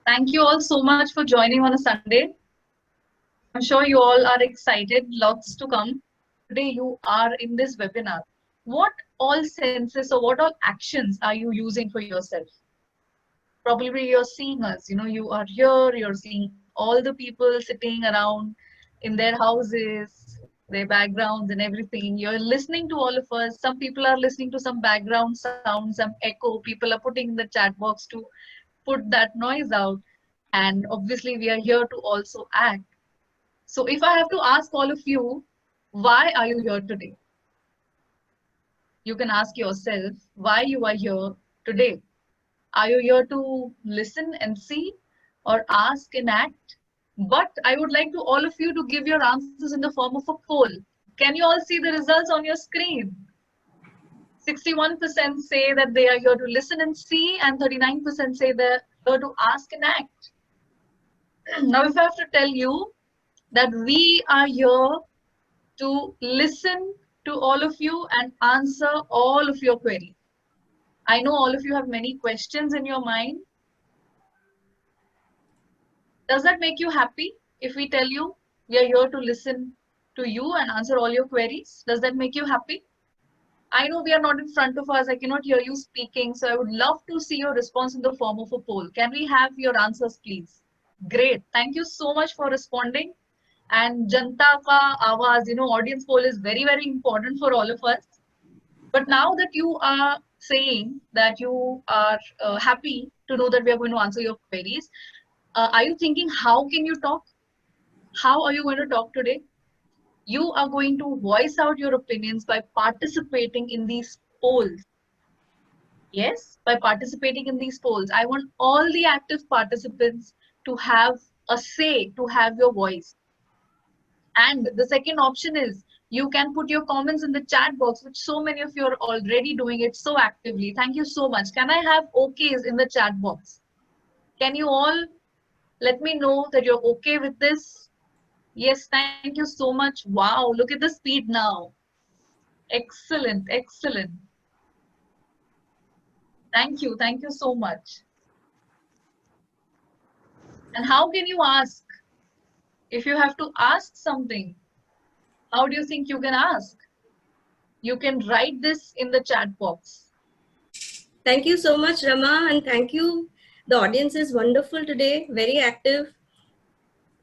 Thank you all so much for joining on a Sunday. I'm sure you all are excited, lots to come. Today you are in this webinar. What all senses or what all actions are you using for yourself? Probably you're seeing us, you are here, you're seeing all the people sitting around in their houses, their backgrounds and everything. You're listening to all of us. Some people are listening to some background sound, some echo. People are putting in the chat box to put that noise out. And obviously, we are here to also act. So, if I have to ask all of you, why are you here today? You can ask yourself why you are here today. Are you here to listen and see or ask and act? But I would like to all of you to give your answers in the form of a poll. Can you all see the results on your screen? 61% say that they are here to listen and see, and 39% say they're here to ask and act. Now, if I have to tell you that we are here to listen to all of you and answer all of your queries. I know all of you have many questions in your mind. Does that make you happy if we tell you we are here to listen to you and answer all your queries? Does that make you happy? I know we are not in front of us. I cannot hear you speaking. So I would love to see your response in the form of a poll. Can we have your answers, please? Great. Thank you so much for responding. And Janta ka Awaaz, audience poll is very, very important for all of us. But now that you are saying that you are happy to know that we are going to answer your queries, are you thinking how can you talk? How are you going to talk today? You are going to voice out your opinions by participating in these polls. Yes, by participating in these polls. I want all the active participants to have a say, to have your voice. And the second option is you can put your comments in the chat box, which so many of you are already doing it so actively. Thank you so much. Can I have OKs in the chat box? Can you all let me know that you're okay with this? Yes, thank you so much. Wow, look at the speed now. Excellent, excellent. Thank you so much. And how can you ask? If you have to ask something, how do you think you can ask? You can write this in the chat box. Thank you so much, Rama, and thank you. The audience is wonderful today, very active.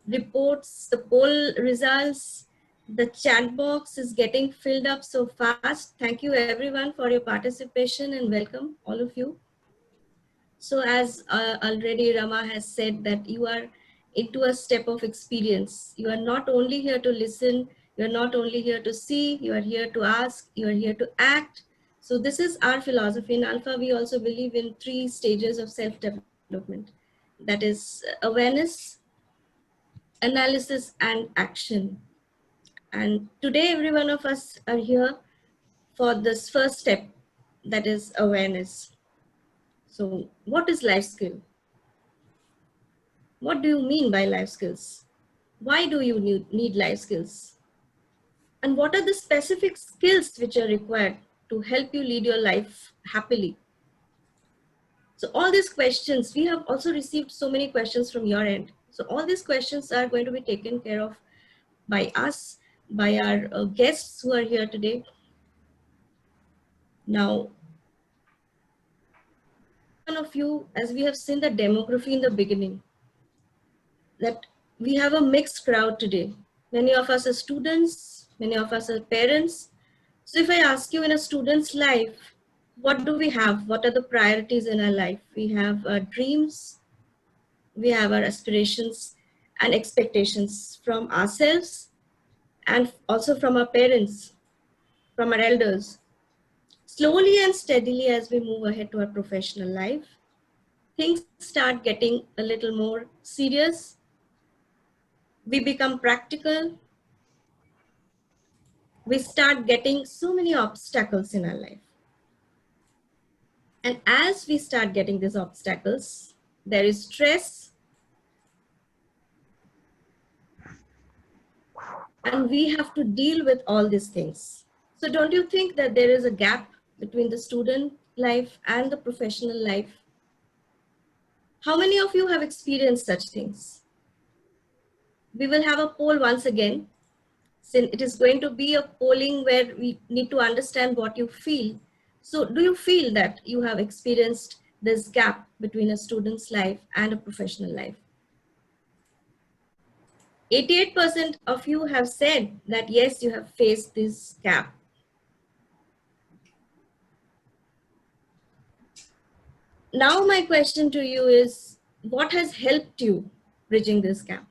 Reports, the poll results, the chat box is getting filled up so fast. Thank you everyone for your participation and welcome all of you. So as already Rama has said that you are into a step of experience. You are not only here to listen, you are not only here to see, you are here to ask, you are here to act. So this is our philosophy. In Alpha, we also believe in 3 stages of self-development. That is awareness, analysis, and action. And today, every one of us are here for this first step, that is awareness. So what is life skill? What do you mean by life skills? Why do you need life skills? And what are the specific skills which are required to help you lead your life happily? So all these questions, we have also received so many questions from your end. So all these questions are going to be taken care of by us, by our guests who are here today. Now, one of you, as we have seen the demography in the beginning, that we have a mixed crowd today. Many of us are students, many of us are parents. So if I ask you in a student's life, what do we have? What are the priorities in our life? We have our dreams, we have our aspirations and expectations from ourselves and also from our parents, from our elders. Slowly and steadily as we move ahead to our professional life, things start getting a little more serious. We become practical. We start getting so many obstacles in our life. And as we start getting these obstacles, there is stress. And we have to deal with all these things. So don't you think that there is a gap between the student life and the professional life? How many of you have experienced such things? We will have a poll once again. Since it is going to be a polling where we need to understand what you feel. So do you feel that you have experienced this gap between a student's life and a professional life? 88% of you have said that yes, you have faced this gap. Now my question to you is, what has helped you bridging this gap?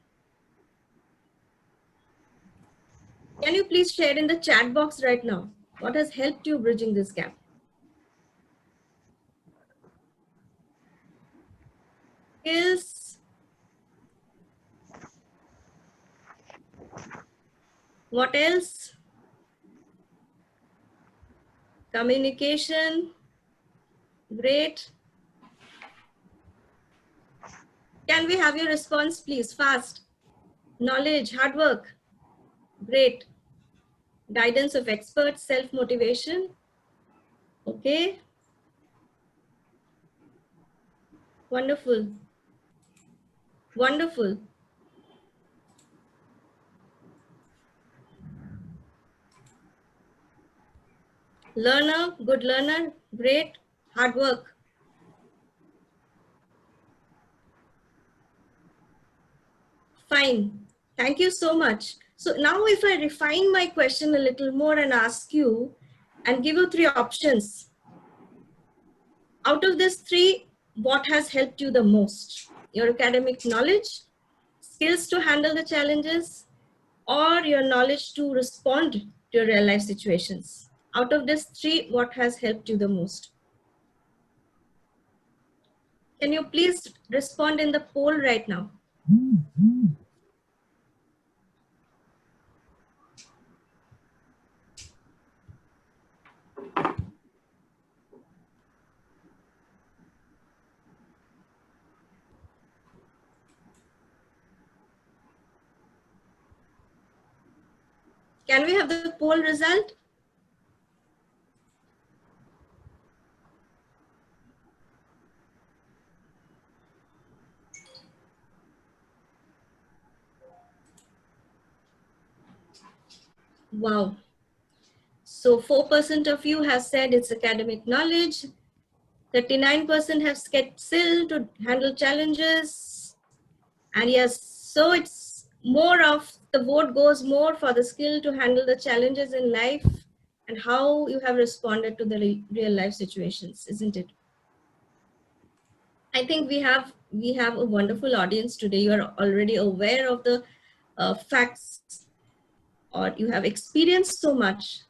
Can you please share in the chat box right now? What has helped you bridging this gap? Skills. What else? Communication. Great. Can we have your response, please? Fast. Knowledge, hard work. Great. Guidance of experts, self-motivation. Okay. Wonderful. Wonderful. Learner, good learner. Great. Hard work. Fine. Thank you so much. So now if I refine my question a little more and ask you and give you 3 options. Out of these 3, what has helped you the most? Your academic knowledge, skills to handle the challenges, or your knowledge to respond to your real life situations? Out of these 3, what has helped you the most? Can you please respond in the poll right now? Can we have the poll result? Wow. So 4% of you have said it's academic knowledge. 39% have skill to handle challenges. And yes, so it's more of the vote goes more for the skill to handle the challenges in life and how you have responded to the real life situations, isn't it? I think we have a wonderful audience today. You are already aware of the facts, or you have experienced so much.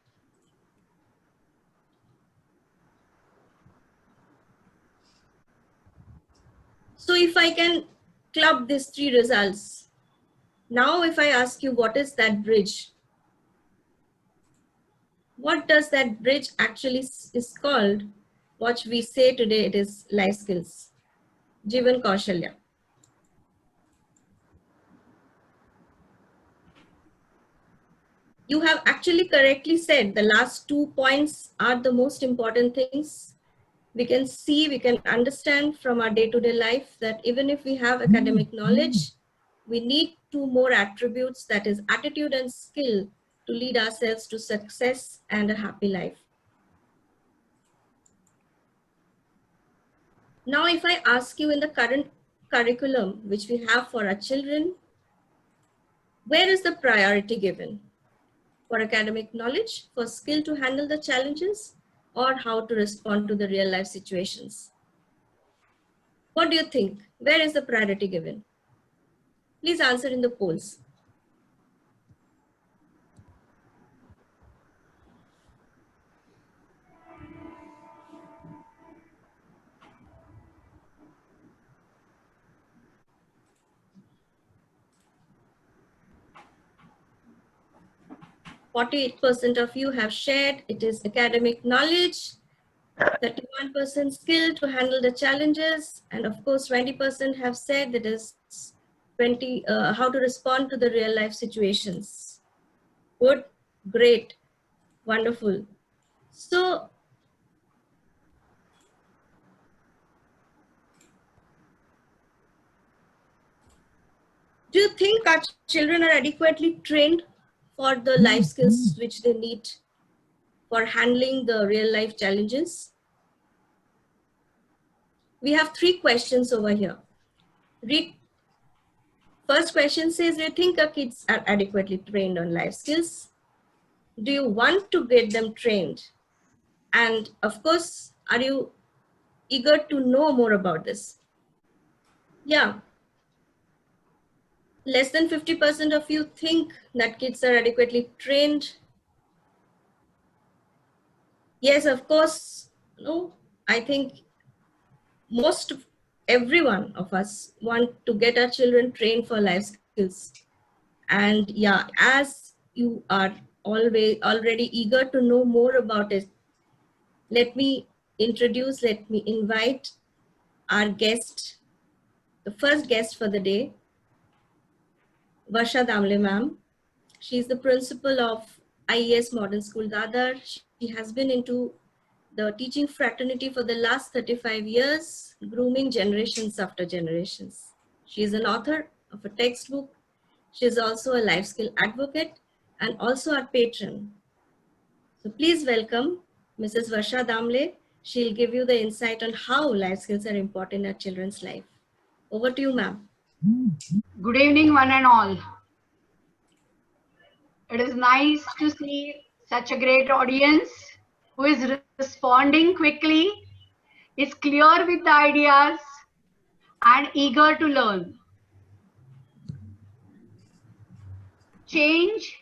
So if I can club these 3 results, now if I ask you what is that bridge, what does that bridge actually is called? What we say today, it is life skills, Jivan Kaushalya. You have actually correctly said the last 2 points are the most important things. We can see, we can understand from our day-to-day life that even if we have academic knowledge, we need 2 more attributes, that is attitude and skill, to lead ourselves to success and a happy life. Now, if I ask you in the current curriculum, which we have for our children, where is the priority given? For academic knowledge, for skill to handle the challenges, or how to respond to the real life situations? What do you think? Where is the priority given? Please answer in the polls. %48 of you have shared it is academic knowledge, 31% skill to handle the challenges, and of course 20% have said that is how to respond to the real life situations. Good, great, wonderful. So Do you think our children are adequately trained for the life skills which they need for handling the real life challenges? We have 3 questions over here. First question says, do you think our kids are adequately trained on life skills? Do you want to get them trained? And of course, are you eager to know more about this? Yeah. Less than 50% of you think that kids are adequately trained. Yes, of course. No, I think everyone of us want to get our children trained for life skills. And yeah, as you are already eager to know more about it, let me invite our guest, the first guest for the day, Varsha Damle ma'am. She's the principal of IES Modern School, Dadar. She has been into the teaching fraternity for the last 35 years, grooming generations after generations. She is an author of a textbook. She is also a life skill advocate and also our patron. So please welcome Mrs. Varsha Damle. She'll give you the insight on how life skills are important in our children's life. Over to you, ma'am. Good evening, one and all. It is nice to see such a great audience who is responding quickly, is clear with the ideas, and eager to learn. Change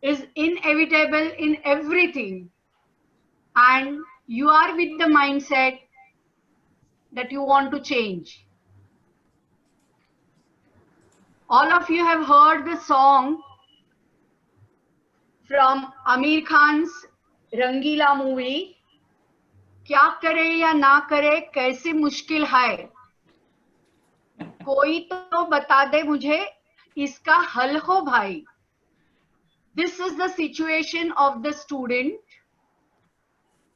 is inevitable in everything, and you are with the mindset that you want to change. All of you have heard the song from Amir Khan's Rangila movie, क्या करे या ना करे कैसे मुश्किल है, कोई तो बता दे मुझे इसका हल हो भाई. This is the situation of the student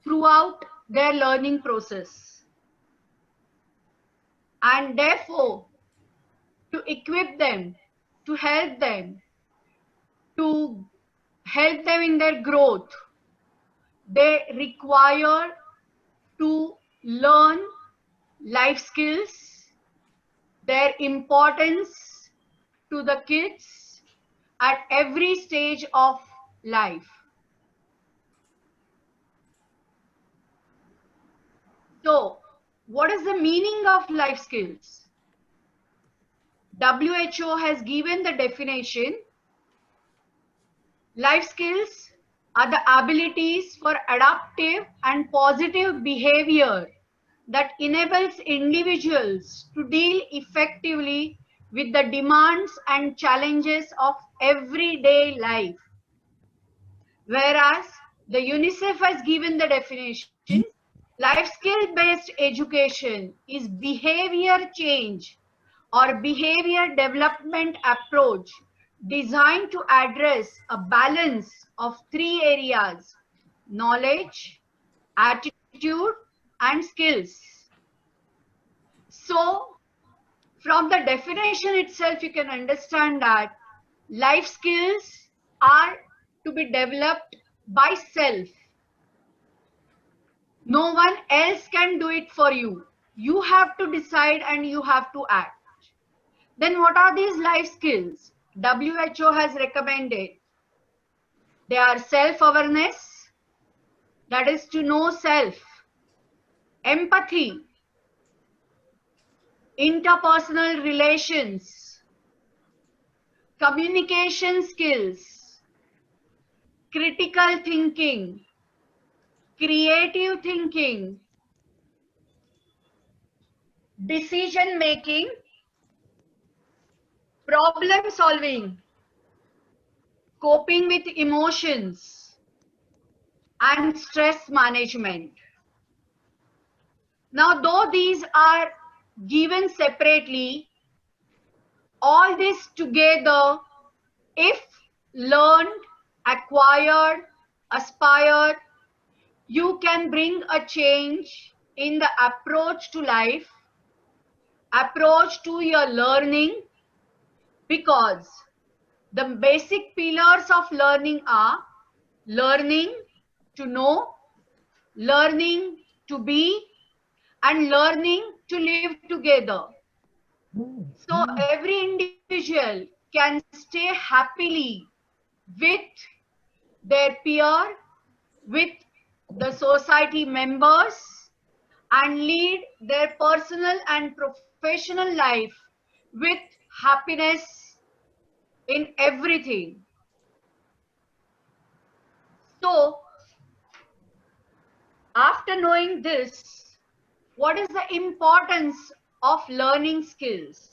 throughout their learning process. And therefore, to equip them, to help them in their growth, they require to learn life skills, their importance to the kids at every stage of life. So, what is the meaning of life skills? WHO has given the definition. Life skills are the abilities for adaptive and positive behavior that enables individuals to deal effectively with the demands and challenges of everyday life. Whereas the UNICEF has given the definition, life skill based education is behavior change or behavior development approach designed to address a balance of 3 areas: knowledge, attitude, and skills. So, from the definition itself, you can understand that life skills are to be developed by self. No one else can do it for you. You have to decide and you have to act. Then what are these life skills? WHO has recommended. They are self-awareness, that is to know self, empathy, interpersonal relations, communication skills, critical thinking, creative thinking, decision making, problem solving, coping with emotions, and stress management. Now, though these are given separately, all this together, if learned, acquired, aspired, you can bring a change in the approach to life, approach to your learning, because the basic pillars of learning are learning to know, learning to be, and learning to live together. So every individual can stay happily with their peer, with the society members, and lead their personal and professional life with happiness in everything. So, after knowing this, what is the importance of learning skills?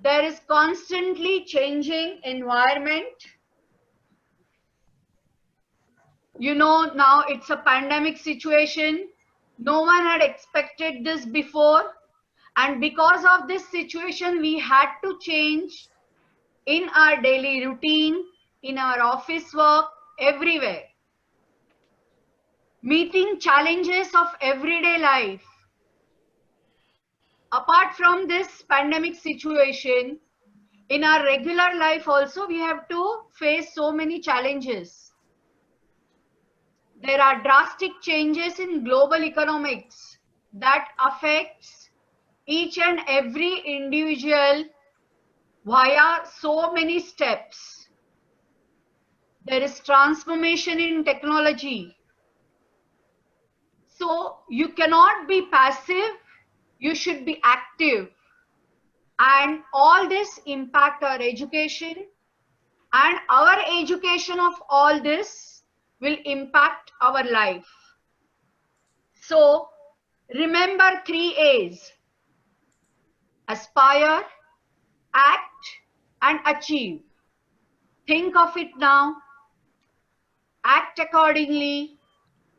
There is constantly changing environment. You know, now it's a pandemic situation. No one had expected this before. And because of this situation, we had to change in our daily routine, in our office work, everywhere. Meeting challenges of everyday life. Apart from this pandemic situation, in our regular life also, we have to face so many challenges. There are drastic changes in global economics that affects each and every individual via so many steps. There is transformation in technology. So you cannot be passive, you should be active. And all this impact our education, and our education of all this will impact our life. So remember 3 A's: aspire, act, and achieve. Think of it now, act accordingly,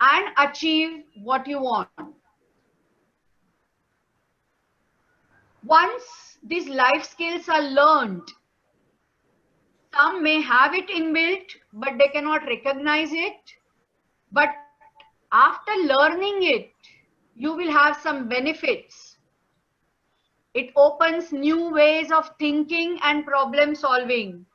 and achieve what you want. Once these life skills are learned, some may have it inbuilt, but they cannot recognize it. But after learning it, you will have some benefits. It opens new ways of thinking and problem solving.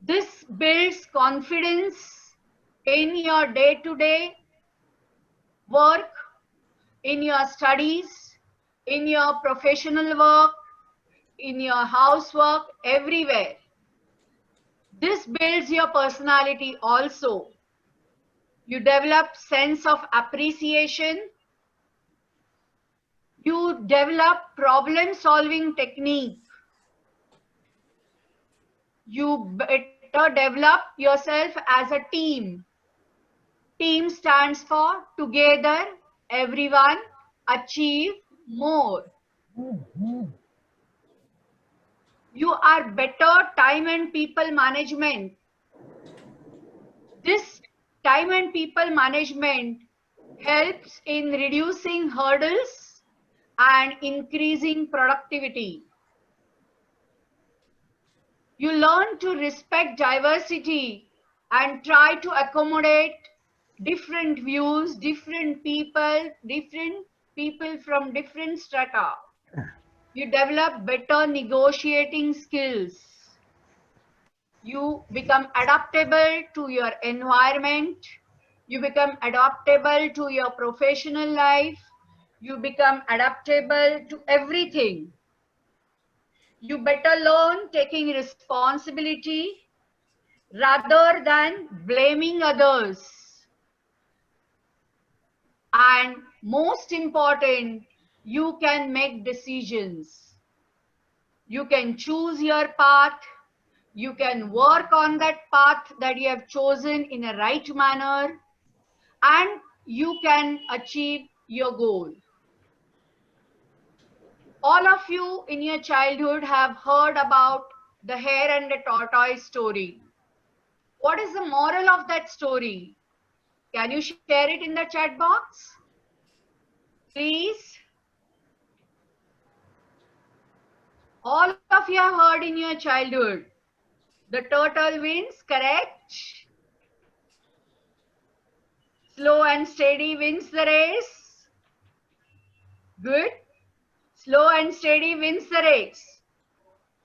This builds confidence in your day-to-day work, in your studies, in your professional work, in your housework, everywhere. This builds your personality also. You develop sense of appreciation. You develop problem-solving technique. You better develop yourself as a team. Team stands for together, everyone, achieve more. You are better time and people management. This time and people management helps in reducing hurdles and increasing productivity. You learn to respect diversity and try to accommodate different views, different people from different strata. You develop better negotiating skills. You become adaptable to your environment. You become adaptable to your professional life. You become adaptable to everything. You better learn taking responsibility rather than blaming others. And most important, you can make decisions. You can choose your path. You can work on that path that you have chosen in a right manner, and you can achieve your goal. All of you in your childhood have heard about the hare and the tortoise story. What is the moral of that story? Can you share it in the chat box? Please. All of you have heard in your childhood. The turtle wins, correct? Slow and steady wins the race. Good. Slow and steady wins the race.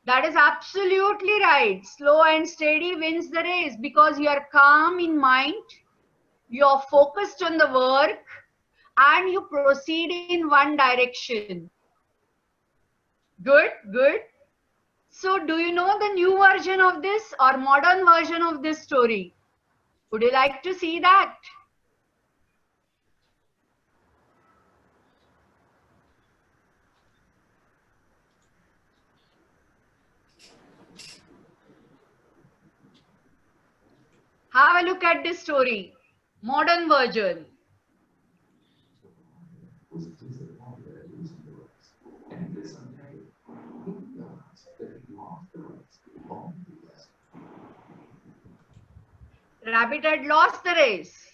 That is absolutely right. Slow and steady wins the race because you are calm in mind, you are focused on the work, and you proceed in one direction. Good, good. So do you know the new version of this or modern version of this story? Would you like to see that? Have a look at this story. Modern version. Rabbit had lost the race.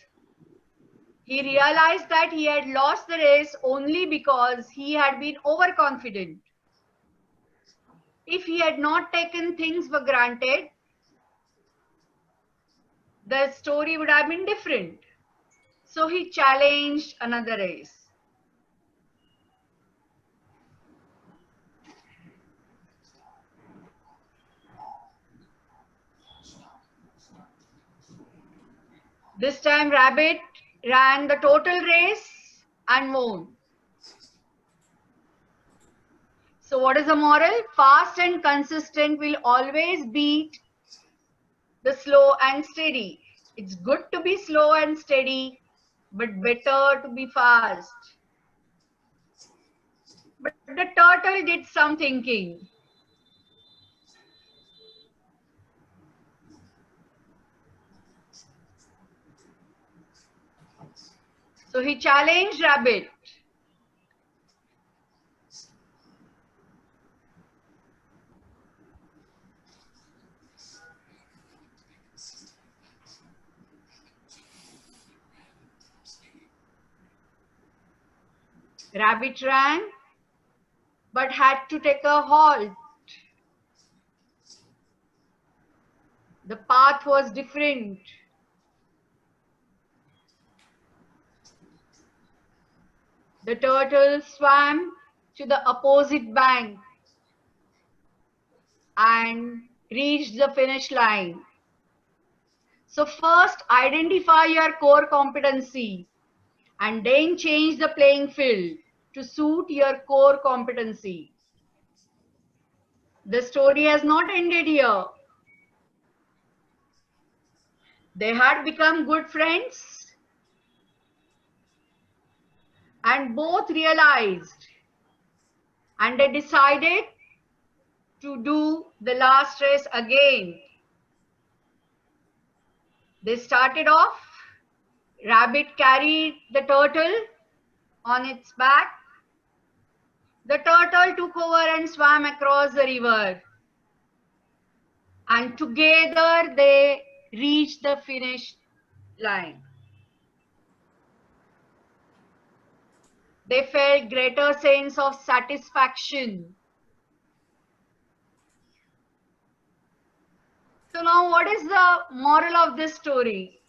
He realized that he had lost the race only because he had been overconfident. If he had not taken things for granted, the story would have been different. So he challenged another race. This time Rabbit ran the total race and won. So what is the moral? Fast and consistent will always beat the slow and steady. It's good to be slow and steady, but better to be fast. But the turtle did some thinking. So he challenged Rabbit. Rabbit ran, but had to take a halt. The path was different. The turtle swam to the opposite bank and reached the finish line. So first identify your core competency and then change the playing field to suit your core competency. The story has not ended here. They had become good friends and both realized and they decided to do the last race again. They started off. Rabbit carried the turtle on its back. The turtle took over and swam across the river. And together they reached the finish line. They felt greater sense of satisfaction. So now what is the moral of this story?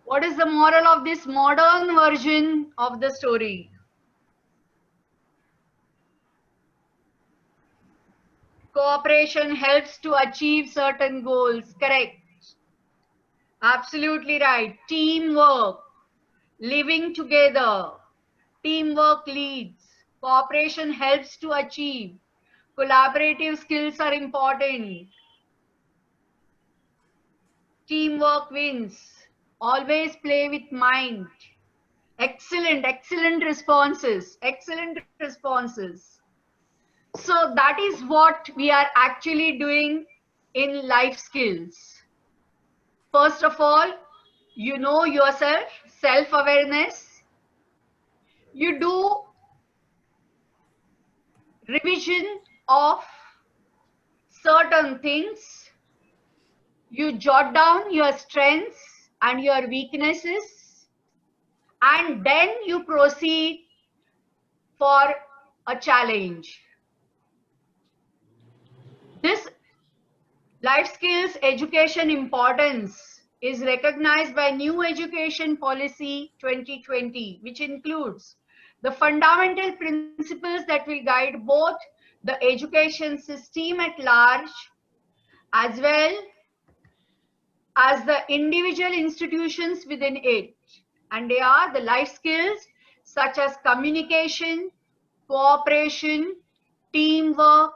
What is the moral of this modern version of the story? Cooperation helps to achieve certain goals. Correct. Absolutely right. Teamwork, living together. Teamwork leads. Cooperation helps to achieve. Collaborative skills are important. Teamwork wins. Always play with mind. Excellent, excellent responses. Excellent responses. So that is what we are actually doing in life skills. First of all, you know yourself, self-awareness. You do revision of certain things. You jot down your strengths and your weaknesses, and then you proceed for a challenge. This life skills education importance is recognized by New Education Policy 2020, which includes the fundamental principles that will guide both the education system at large as well as the individual institutions within it. And they are the life skills such as communication, cooperation, teamwork,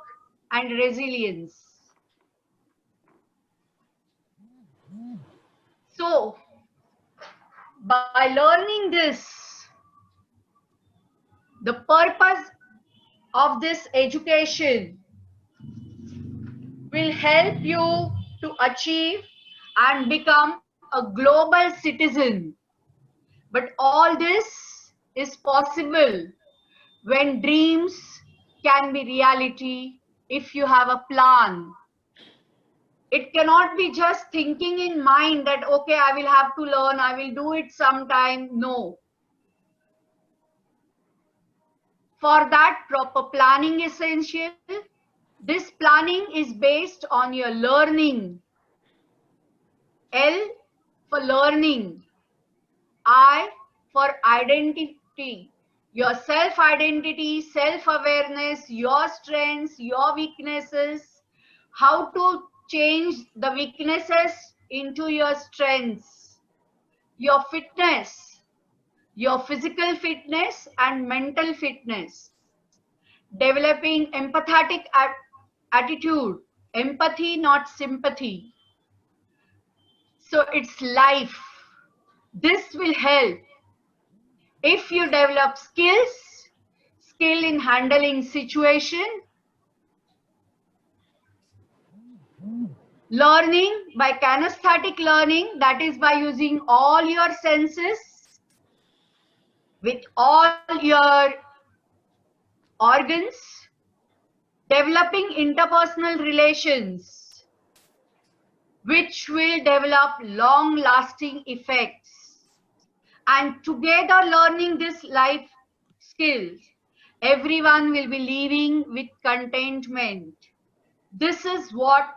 and resilience. So, by learning this, the purpose of this education will help you to achieve and become a global citizen. But all this is possible when dreams can be reality if you have a plan. It cannot be just thinking in mind that, okay, I will have to learn, I will do it sometime. No. For that, proper planning is essential. This planning is based on your learning. L for learning. I for identity. Your self-identity, self-awareness, your strengths, your weaknesses, how to change the weaknesses into your strengths, your fitness, your physical fitness and mental fitness, developing empathetic attitude, empathy, not sympathy. So it's life. This will help. If you develop skills, skill in handling situation, learning by kinesthetic learning, that is by using all your senses with all your organs, developing interpersonal relations, which will develop long-lasting effects. And together learning this life skills, everyone will be living with contentment. This is what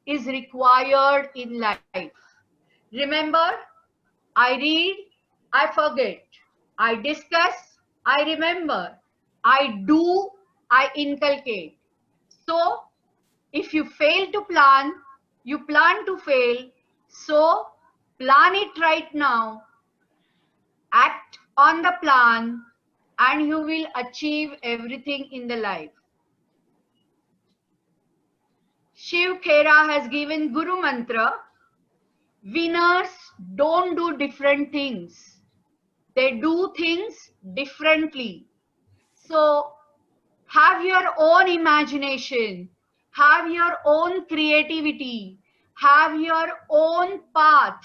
is required in life. Remember, I read, I forget. I discuss, I remember. I do, I inculcate. So, if you fail to plan, you plan to fail. So, plan it right now. Act on the plan and you will achieve everything in the life. Shiv Khera has given Guru Mantra. Winners don't do different things. They do things differently. So have your own imagination, have your own creativity, have your own path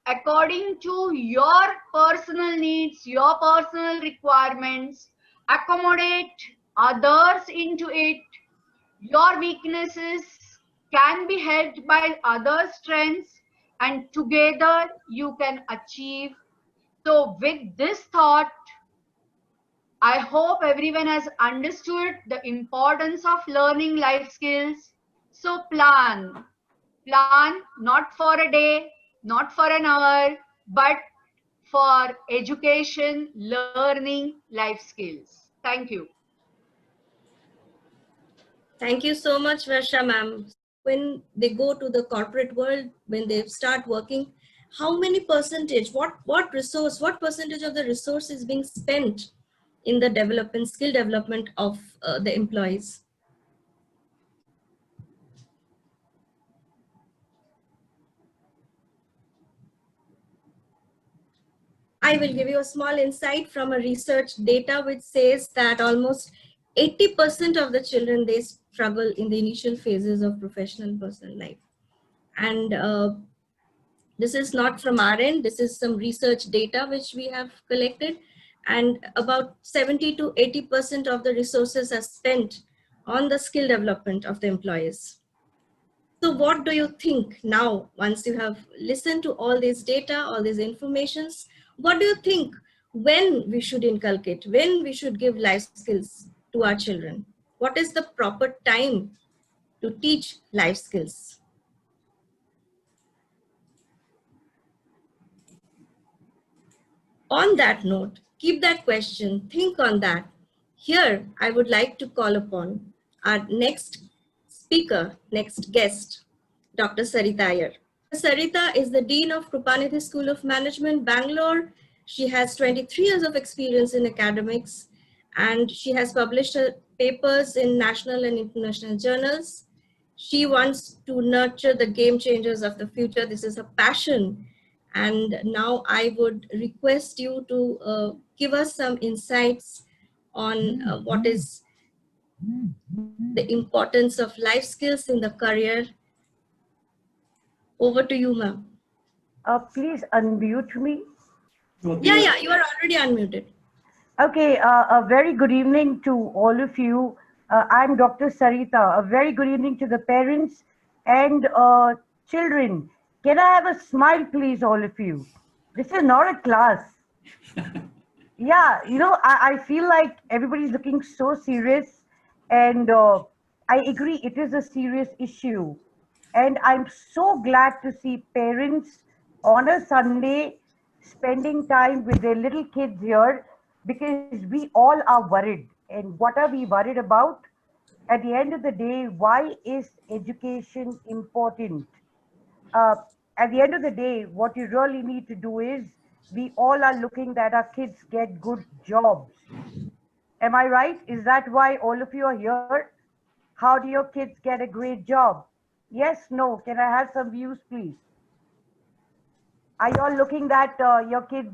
according to your personal needs, your personal requirements. Accommodate others into it. Your weaknesses can be helped by other strengths and together you can achieve. So with this thought, I hope everyone has understood the importance of learning life skills. So plan not for a day, not for an hour, but for education, learning life skills. Thank you. Thank you so much, Varsha ma'am. When they go to the corporate world, when they start working, how many percentage, what resource, what percentage of the resource is being spent in the development, skill development of the employees? I will give you a small insight from a research data which says that almost 80% of the children, they struggle in the initial phases of professional personal life. And this is not from our end, this is some research data which we have collected, and about 70 to 80% of the resources are spent on the skill development of the employees. So what do you think now, once you have listened to all this data, all these informations, what do you think when we should inculcate, when we should give life skills to our children? What is the proper time to teach life skills? On that note, keep that question, think on that. Here, I would like to call upon our next speaker, next guest, Dr. Sarita Iyer. Sarita is the Dean of Krupanidhi School of Management, Bangalore. She has 23 years of experience in academics, and she has published her papers in national and international journals. She wants to nurture the game changers of the future. This is her passion. And now I would request you to give us some insights on what is the importance of life skills in the career. Over to you, ma'am. Please unmute me. Yeah, you are already unmuted. Okay, a very good evening to all of you. I'm Dr. Sarita. A very good evening to the parents and children. Can I have a smile, please, all of you? This is not a class. Yeah, you know, I feel like everybody's looking so serious, and I agree, it is a serious issue. And I'm so glad to see parents on a Sunday spending time with their little kids here, because we all are worried. And what are we worried about? At the end of the day, why is education important? uh, at the end of the day, what you really need to do is, we all are looking that our kids get good jobs. Am I right? Is that why all of you are here? How do your kids get a great job? Yes, no. Can I have some views, please? Are you all looking that your kids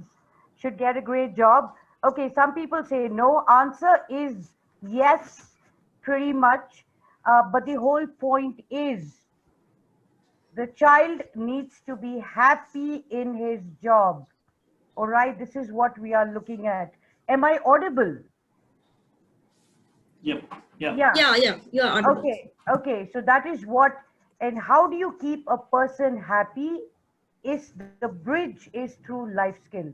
should get a great job? Okay, some people say no. Answer is yes, pretty much. But the whole point is, the child needs to be happy in his job. All right, this is what we are looking at. Am I audible? Yep. Yeah, you are audible. Okay. So that is what, and how do you keep a person happy? Is the bridge is through life skills.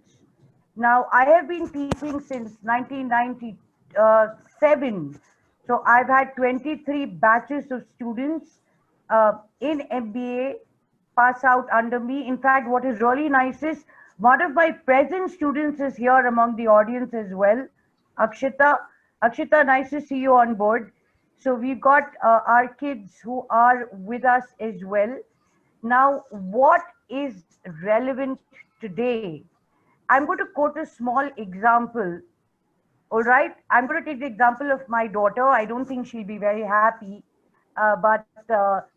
Now, I have been teaching since 1997. So I've had 23 batches of students in MBA pass out under me. In fact, what is really nice is one of my present students is here among the audience as well, Akshita. Akshita, nice to see you on board. So we've got our kids who are with us as well. Now, what is relevant today? I'm going to quote a small example. All right. I'm going to take the example of my daughter. I don't think she'll be very happy, but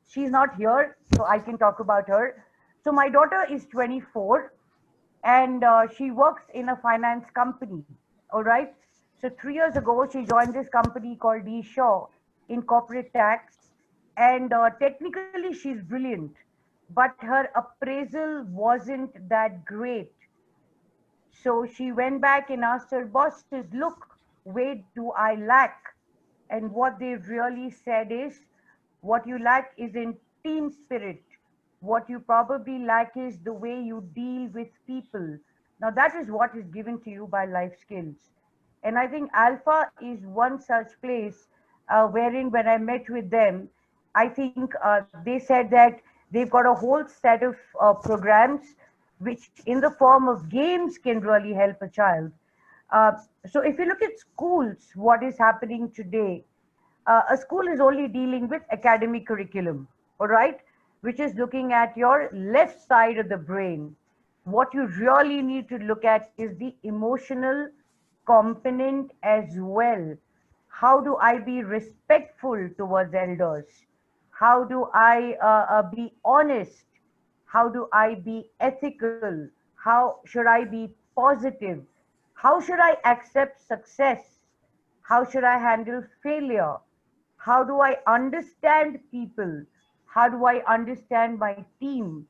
she's not here, so I can talk about her. So my daughter is 24 and she works in a finance company. All right. So 3 years ago, she joined this company called D. Shaw in corporate tax. And technically, she's brilliant, but her appraisal wasn't that great. So she went back and asked her bosses, look, where do I lack? And what they really said is, what you lack is in team spirit. What you probably lack is the way you deal with people. Now, that is what is given to you by life skills. And I think Alpha is one such place wherein, when I met with them, I think they said that they've got a whole set of programs which, in the form of games, can really help a child. Uh, so if you look at schools, what is happening today, a school is only dealing with academic curriculum, all right, which is looking at your left side of the brain. What you really need to look at is the emotional component as well. How do I be respectful towards elders? How do I be honest? How do I be ethical? How should I be positive? How should I accept success? How should I handle failure? How do I understand people? How do I understand my team?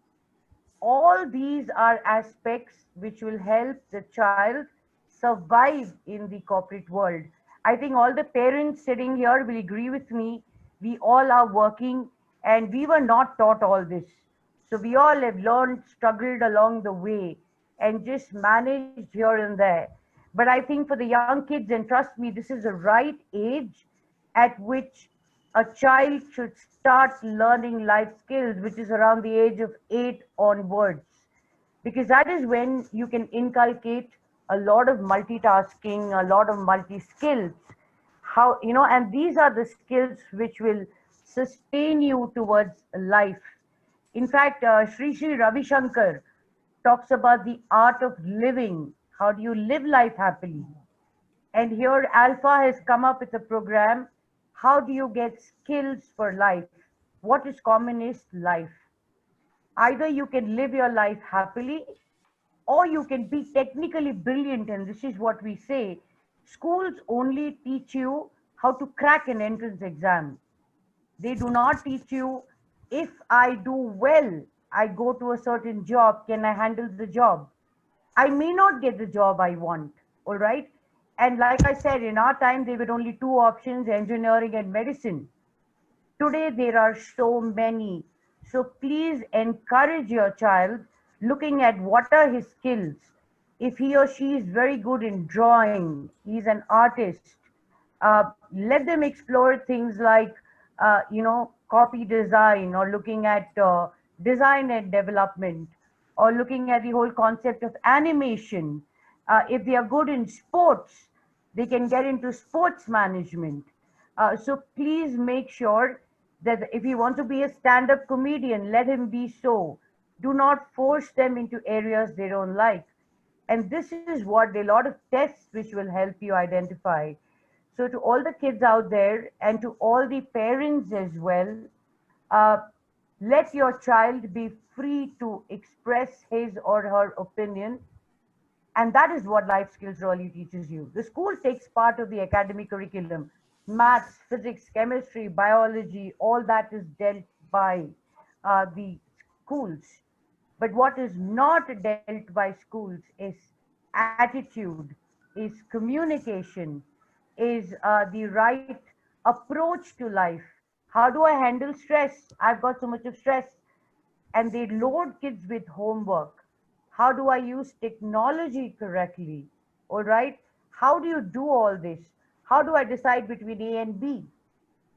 All these are aspects which will help the child survive in the corporate world. I think all the parents sitting here will agree with me. We all are working and we were not taught all this. So we all have learned, struggled along the way and just managed here and there. But I think for the young kids, and trust me, this is the right age at which a child should start learning life skills, which is around the age of 8 onwards, because that is when you can inculcate a lot of multitasking, a lot of multi-skills. How, and these are the skills which will sustain you towards life. In fact, Sri Sri Ravi Shankar talks about the art of living. How do you live life happily? And here Alpha has come up with a program. How do you get skills for life? What is common is life. Either you can live your life happily, or you can be technically brilliant. And this is what we say. Schools only teach you how to crack an entrance exam. They do not teach you, if I do well, I go to a certain job, can I handle the job? I may not get the job I want, all right? And like I said, in our time, there were only two options, engineering and medicine. Today, there are so many. So please encourage your child looking at what are his skills. If he or she is very good in drawing, he's an artist, let them explore things like, copy design, or looking at design and development, or looking at the whole concept of animation. If they are good in sports, they can get into sports management. So please make sure that if you want to be a stand-up comedian, let him be so. Do not force them into areas they don't like. And this is what a lot of tests which will help you identify. So to all the kids out there and to all the parents as well, uh, let your child be free to express his or her opinion. And that is what life skills really teaches you. The school takes part of the academic curriculum. Maths, physics, chemistry, biology, all that is dealt by the schools. But what is not dealt by schools is attitude, is communication, is the right approach to life. How do I handle stress? I've got so much of stress. And they load kids with homework. How do I use technology correctly? All right. How do you do all this? How do I decide between A and B?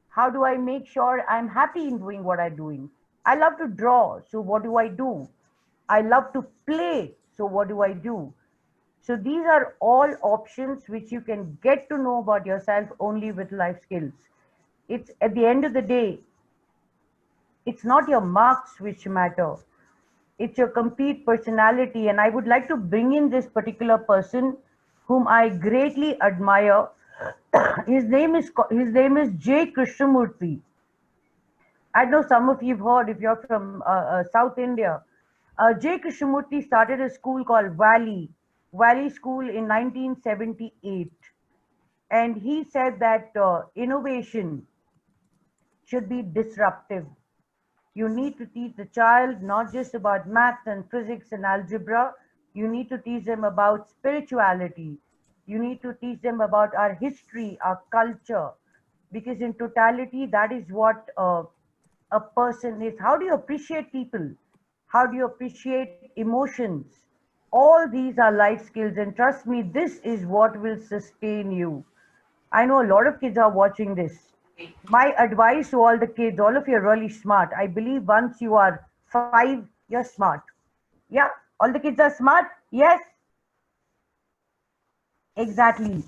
How do I make sure I'm happy in doing what I'm doing? I love to draw. So what do I do? I love to play. So what do I do? So these are all options which you can get to know about yourself only with life skills. It's at the end of the day, it's not your marks which matter. It's your complete personality. And I would like to bring in this particular person whom I greatly admire. His name is J. Krishnamurthy. I know some of you've heard if you're from South India. J. Krishnamurthy started a school called Valley School in 1978. And he said that innovation should be disruptive. You need to teach the child not just about maths and physics and algebra. You need to teach them about spirituality. You need to teach them about our history, our culture, because in totality, that is what a person is. How do you appreciate people? How do you appreciate emotions? All these are life skills, and trust me, this is what will sustain you. I know a lot of kids are watching this. My advice to all the kids, all of you are really smart. I believe once you are 5, you're smart. Yeah, all the kids are smart? Yes? Exactly.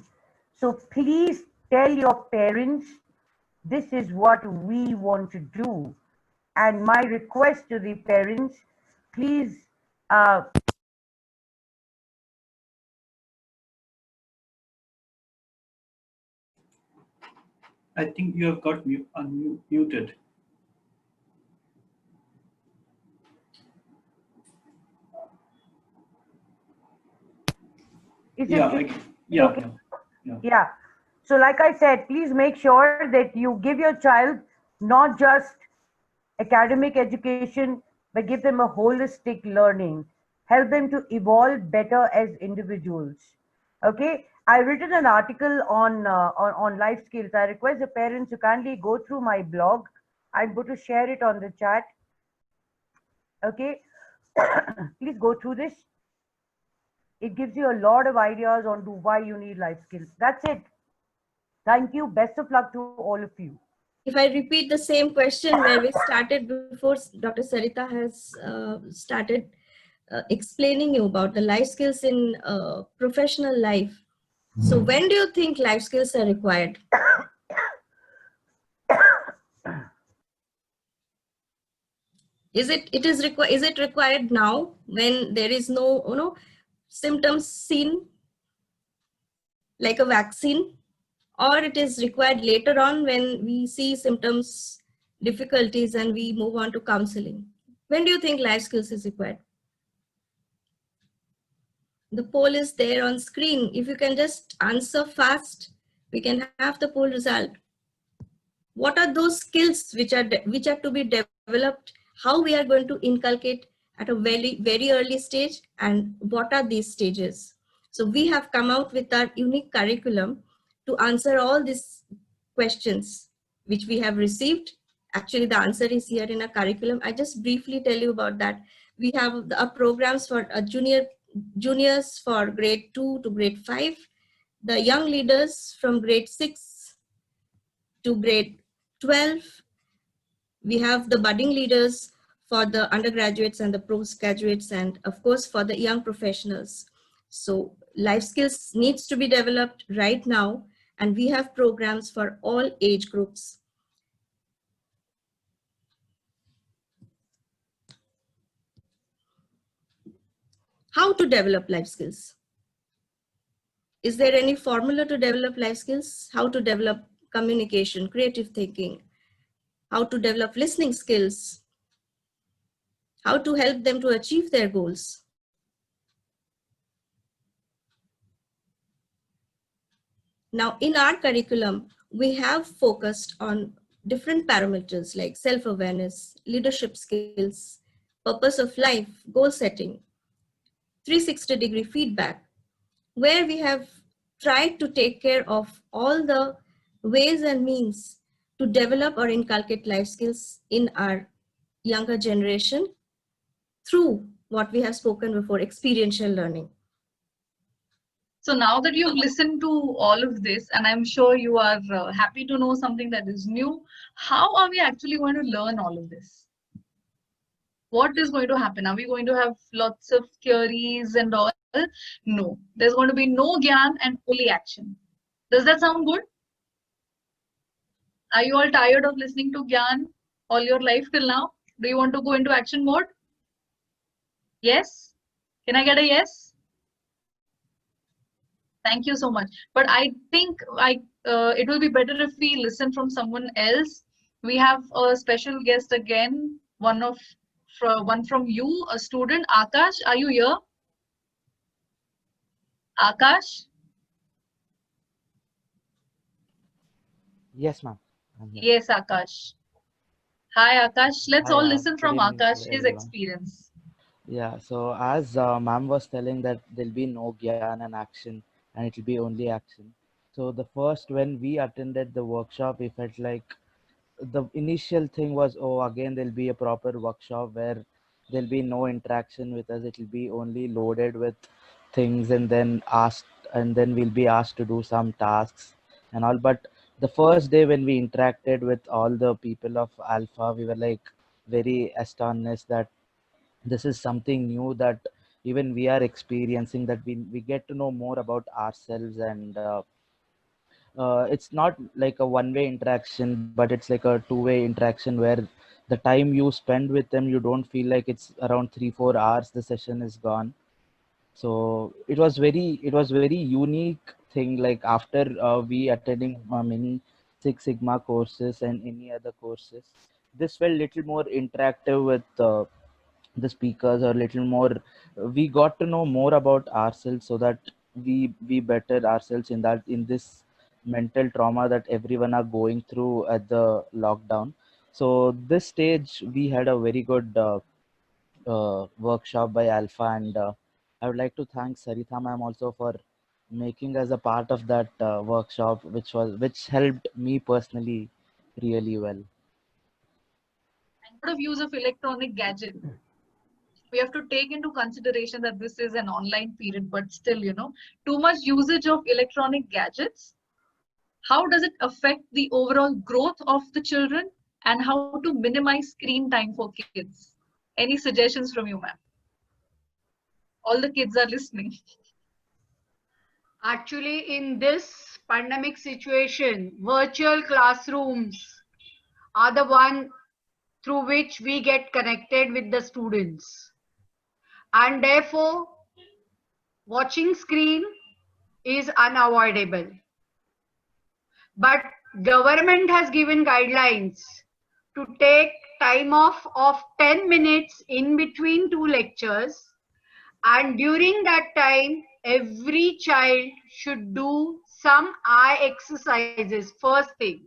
So please tell your parents, this is what we want to do. And my request to the parents, please I think you have got unmuted. Yeah. So like I said, please make sure that you give your child not just academic education, but give them a holistic learning. Help them to evolve better as individuals. Okay. I've written an article on life skills. I request the parents to kindly go through my blog. I'm going to share it on the chat. Okay. Please go through this. It gives you a lot of ideas on why you need life skills. That's it. Thank you. Best of luck to all of you. If I repeat the same question where we started before Dr. Sarita has started, explaining you about the life skills in professional life. So when do you think life skills are required? Is it required now when there is no symptoms seen like a vaccine, or it is required later on when we see symptoms, difficulties, and we move on to counseling? When do you think life skills is required? The poll is there on screen. If you can just answer fast, we can have the poll result. What are those skills which are to be developed? How we are going to inculcate at a very early stage, and what are these stages? So we have come out with our unique curriculum to answer all these questions which we have received. Actually, the answer is here in a curriculum. I just briefly tell you about that. We have the programs for juniors for grade 2 to grade 5, the young leaders from grade 6 to grade 12. We have the budding leaders for the undergraduates and the postgraduates, and of course for the young professionals. So life skills needs to be developed right now, and we have programs for all age groups. How to develop life skills? Is there any formula to develop life skills? How to develop communication, creative thinking, how to develop listening skills, how to help them to achieve their goals. Now, in our curriculum, we have focused on different parameters like self-awareness, leadership skills, purpose of life, goal setting, 360-degree feedback, where we have tried to take care of all the ways and means to develop or inculcate life skills in our younger generation through what we have spoken before, experiential learning. So now that you've listened to all of this, and I'm sure you are happy to know something that is new, how are we actually going to learn all of this? What is going to happen? Are we going to have lots of theories and all? No, there's going to be no gyan and only action. Does that sound good? Are you all tired of listening to gyan all your life till now? Do you want to go into action mode? Yes? Can I get a yes? Thank you so much. But I think it will be better if we listen from someone else. We have a special guest again, one from you, a student. Akash, are you here? Akash? Yes, ma'am. Yes, Akash. Hi, Akash. Let's Hi, all listen good from evening to Akash, his everyone. experience. Yeah, so as ma'am was telling that there'll be no gyan and action, and it'll be only action. So the first, when we attended the workshop, we felt like the initial thing was, oh, again there'll be a proper workshop where there'll be no interaction with us. It'll be only loaded with things, and then we'll be asked to do some tasks and all. But the first day when we interacted with all the people of Alpha, we were like very astonished that this is something new that even we are experiencing, that we get to know more about ourselves, and it's not like a one-way interaction, but it's like a two-way interaction where the time you spend with them, you don't feel like it's around 3-4 hours the session is gone. So it was very unique thing. Like after we attending many Six Sigma courses and any other courses, this felt little more interactive with the speakers, or little more we got to know more about ourselves, so that we better ourselves in this mental trauma that everyone are going through at the lockdown. So this stage we had a very good workshop by Alpha, and I would like to thank Sarita ma'am also for making us a part of that workshop, which helped me personally really well. And lot of use of electronic gadget. We have to take into consideration that this is an online period, but still, too much usage of electronic gadgets. How does it affect the overall growth of the children, and how to minimize screen time for kids? Any suggestions from you, ma'am? all the kids are listening. Actually, in this pandemic situation, virtual classrooms are the one through which we get connected with the students. And therefore, watching screen is unavoidable. But government has given guidelines to take time off of 10 minutes in between two lectures, and during that time every child should do some eye exercises first thing.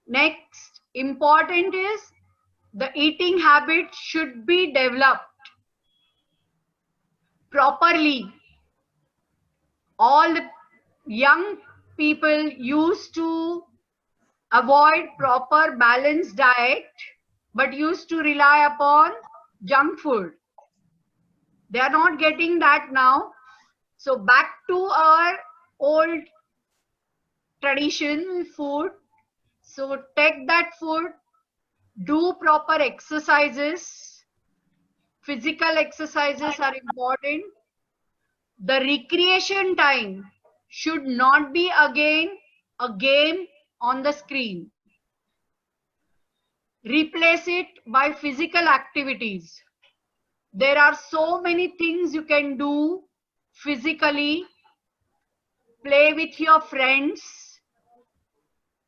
Next important is the eating habit should be developed properly. All the young people used to avoid proper balanced diet but used to rely upon junk food. They are not getting that now. So back to our old tradition food. So take that food, do proper exercises. Physical exercises are important. The recreation time should not be again a game on the screen. Replace it by physical activities. There are so many things you can do physically. Play with your friends.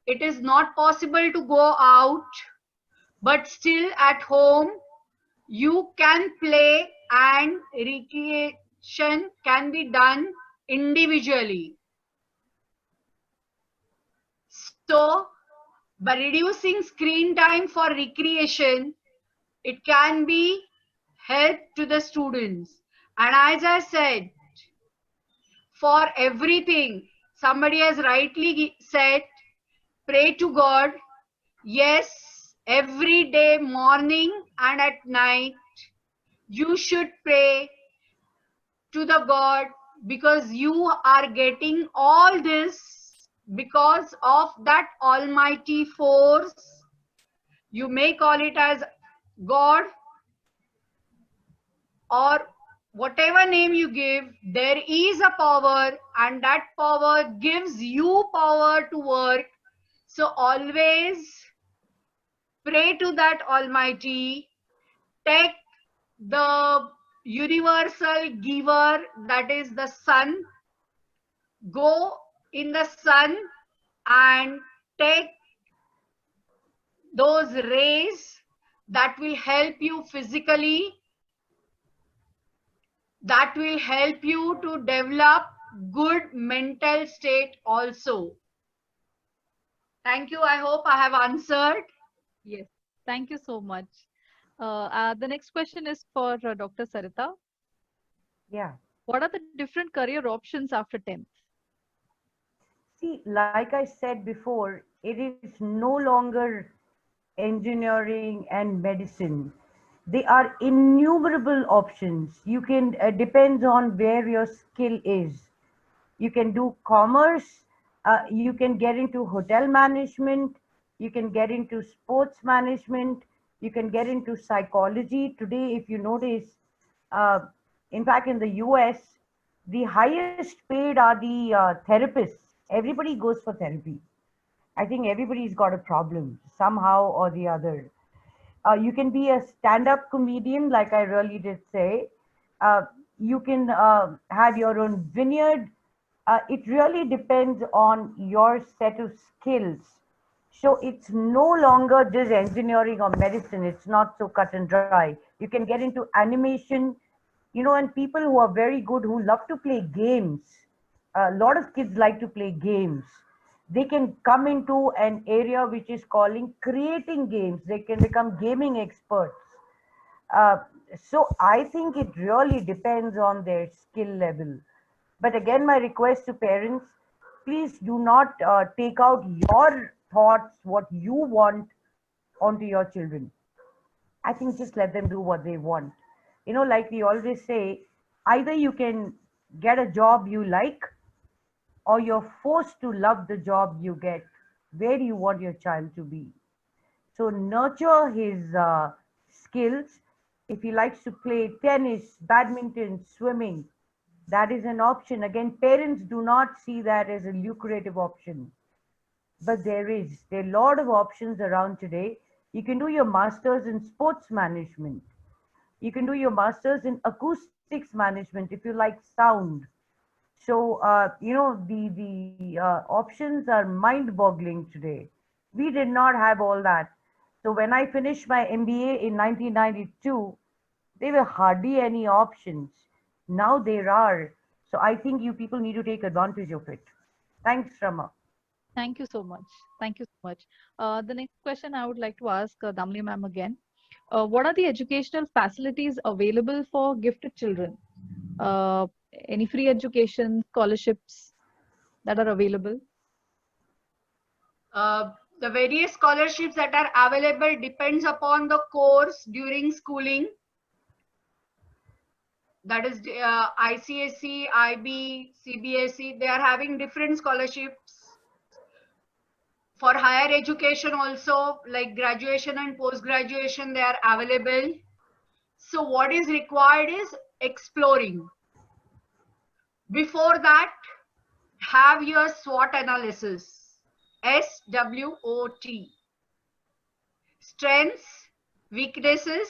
It is not possible to go out, but still at home you can play, and recreation can be done individually. So by reducing screen time for recreation, it can be help to the students. And as I said, for everything, somebody has rightly said, pray to God. Yes, every day, morning and at night, you should pray to the God, because you are getting all this because of that almighty force. You may call it as God or whatever name you give. There is a power, and that power gives you power to work. So always pray to that almighty. Take the universal giver, that is the sun. Go in the sun and take those rays that will help you physically, that will help you to develop good mental state also. Thank you. I hope I have answered. Yes, thank you so much. The next question is for Dr. Sarita. Yeah. What are the different career options after 10th? See, like I said before, it is no longer engineering and medicine. There are innumerable options. You can, depends on where your skill is. You can do commerce, you can get into hotel management, you can get into sports management, you can get into psychology. Today, if you notice, uh, in fact, in the US, the highest paid are the therapists. Everybody goes for therapy. I think everybody's got a problem somehow or the other. You can be a stand-up comedian, like I really did say. You can have your own vineyard. It really depends on your set of skills. So it's no longer just engineering or medicine. It's not so cut and dry. You can get into animation, you know, and people who are very good, who love to play games. A lot of kids like to play games. They can come into an area which is calling creating games. They can become gaming experts. Uh, so I think it really depends on their skill level. But again, my request to parents, please do not take out your thoughts, what you want, onto your children. I think just let them do what they want. You know, like we always say, either you can get a job you like, or you're forced to love the job you get. Where do you want your child to be? So nurture his skills. If he likes to play tennis, badminton, swimming, that is an option. Again, parents do not see that as a lucrative option, but there are a lot of options around today. You can do your masters in sports management. You can do your masters in acoustics management if you like sound. So, the options are mind-boggling today. We did not have all that. So when I finished my MBA in 1992, there were hardly any options. Now there are. So I think you people need to take advantage of it. Thanks, Rama. Thank you so much. Thank you so much. The next question I would like to ask Damli ma'am again. What are the educational facilities available for gifted children? Uh, any free education, scholarships that are available? The various scholarships that are available depends upon the course during schooling. That is ICSE, IB, CBSE. They are having different scholarships. For higher education also, like graduation and post-graduation, they are available. So what is required is exploring. Before that, have your SWOT analysis. SWOT. Strengths, weaknesses,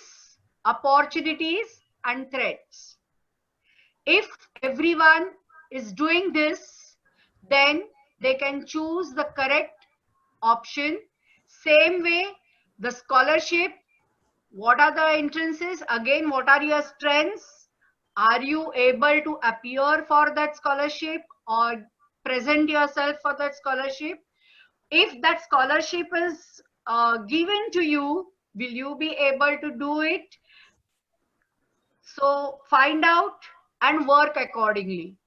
opportunities, and threats. If everyone is doing this, then they can choose the correct option. Same way, the scholarship, what are the entrances? Again, what are your strengths? Are you able to appear for that scholarship or present yourself for that scholarship? If that scholarship is given to you, will you be able to do it? So find out and work accordingly.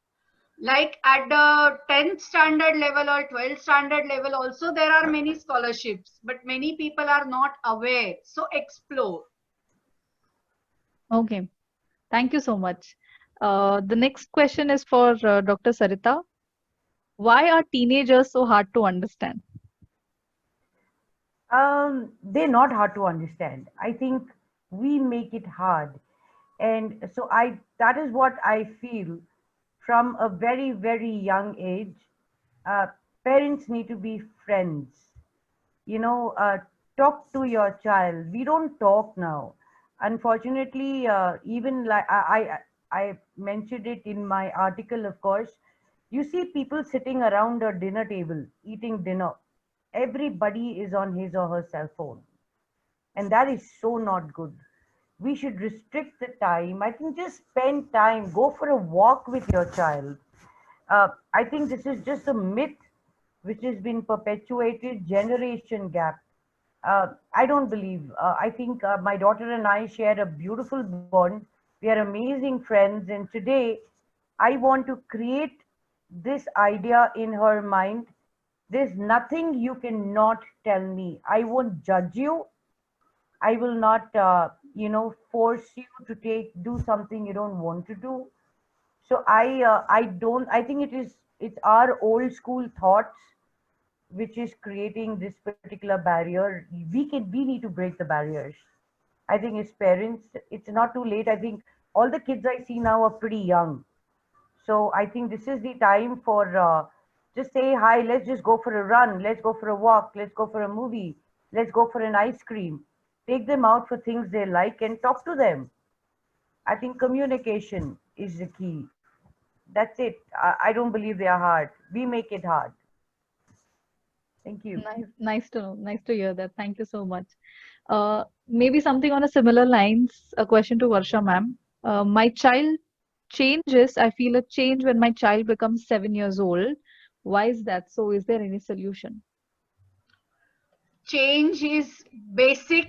Like at the 10th standard level or 12th standard level also, there are many scholarships, but many people are not aware. So explore. Okay. Thank you so much. The next question is for Dr. Sarita. Why are teenagers so hard to understand? They're not hard to understand. I think we make it hard. And so that is what I feel from a very, very young age. Uh, Parents need to be friends. You know, talk to your child. We don't talk now. Unfortunately, even like I mentioned it in my article, of course, you see people sitting around a dinner table eating dinner. Everybody is on his or her cell phone. And that is so not good. We should restrict the time. I think just spend time, go for a walk with your child. I think this is just a myth which has been perpetuated, generation gap. I don't believe. I think my daughter and I share a beautiful bond. We are amazing friends, and today I want to create this idea in her mind. There's nothing you cannot tell me. I won't judge you. I will not, force you to do something you don't want to do. So I don't. I think it's our old school thoughts which is creating this particular barrier. We need to break the barriers. I think as parents, it's not too late. I think all the kids I see now are pretty young. So I think this is the time for just say hi, let's just go for a run, let's go for a walk, let's go for a movie, let's go for an ice cream. Take them out for things they like and talk to them. I think communication is the key. That's it. I don't believe they are hard. We make it hard. Thank you. Nice to know. Nice to hear that. Thank you so much. Maybe something on a similar lines, a question to Varsha ma'am. My child changes. I feel a change when my child becomes 7 years old. Why is that? So is there any solution? Change is basic